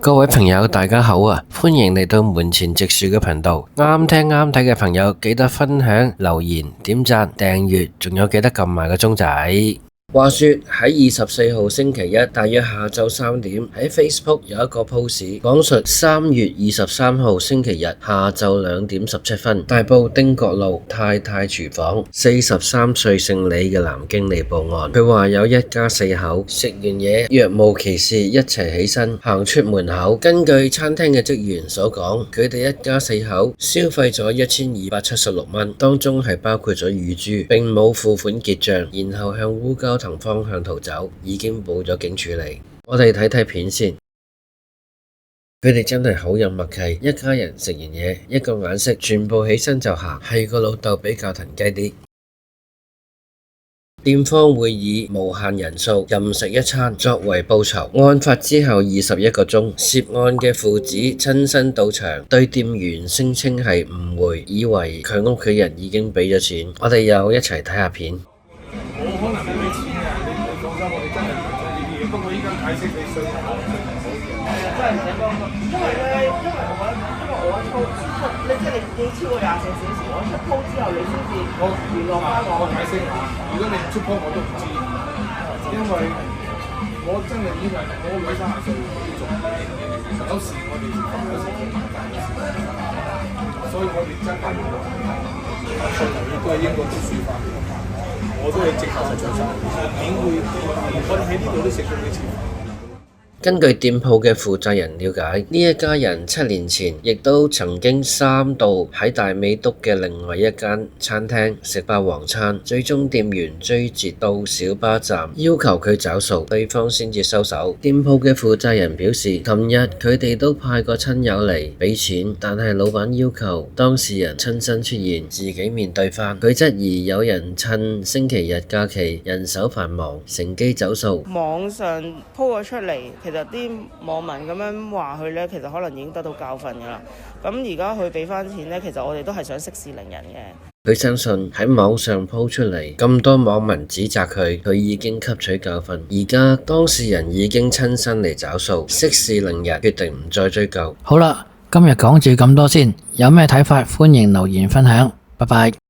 各位朋友大家好啊，歡迎嚟到門前直樹嘅頻道。啱聽啱睇嘅朋友記得分享、留言、點讚、訂閱，仲有記得撳埋個鐘仔。話說喺24號星期一大約下晝3點，喺 Facebook 有一個 post 講述3月23號星期日下晝2點17分，大埔汀角路太太廚房43歲姓李嘅男經理報案。佢話有一家4口食完嘢，若無其事一齊起身行出門口。根據餐廳嘅職員所講，佢哋一家4口消費咗1276蚊，當中係包括咗乳豬，並冇付款結賬，然後向烏蛟騰方向逃走，已經報咗警處理。我哋睇睇片先，佢哋真係好有默契，一家人食完嘢，一個眼色，全部起身就行。係個老豆比較騰雞啲。店方會以無限人數任食一餐作為報酬。案發之後21個鐘，涉案嘅父子親身到場，對店員聲稱係誤會，以為佢屋企人已經俾咗錢。我哋又一齊睇下片。不過依家解釋你需要，真係唔使幫我，因為我操，你即係你超過24小時，我出 post 之後你先至聯絡翻我。解釋下，如果你唔出 post 我都唔知，因為我真係以為我個女30歲要做，有時我哋有時所以我哋真係都係應該做書法。我都係直頭係做曬，點會我哋喺呢度都食咗幾次。根據店鋪嘅負責人了解，呢一家人7年前亦都曾經3度喺大美督嘅另外一間餐廳食霸王餐，最終店員追截到小巴站，要求佢找數，對方先至收手。店鋪嘅負責人表示，琴日佢哋都派個親友嚟俾錢，但係老闆要求當事人親身出現，自己面對返。佢質疑有人趁星期日假期人手繁忙，乘機走數。網上 po 咗出嚟，其實啲網民咁樣話佢呢，其實可能已經得到教訓㗎啦。咁而家佢俾翻錢呢，其實我哋都係想息事寧人嘅。佢相信喺網上 po 出嚟咁多網民指責佢已經吸取教訓。而家當事人已經親身嚟找數，息事寧人，決定唔再追究。好啦，今日講住咁多先，有咩睇法歡迎留言分享，拜拜。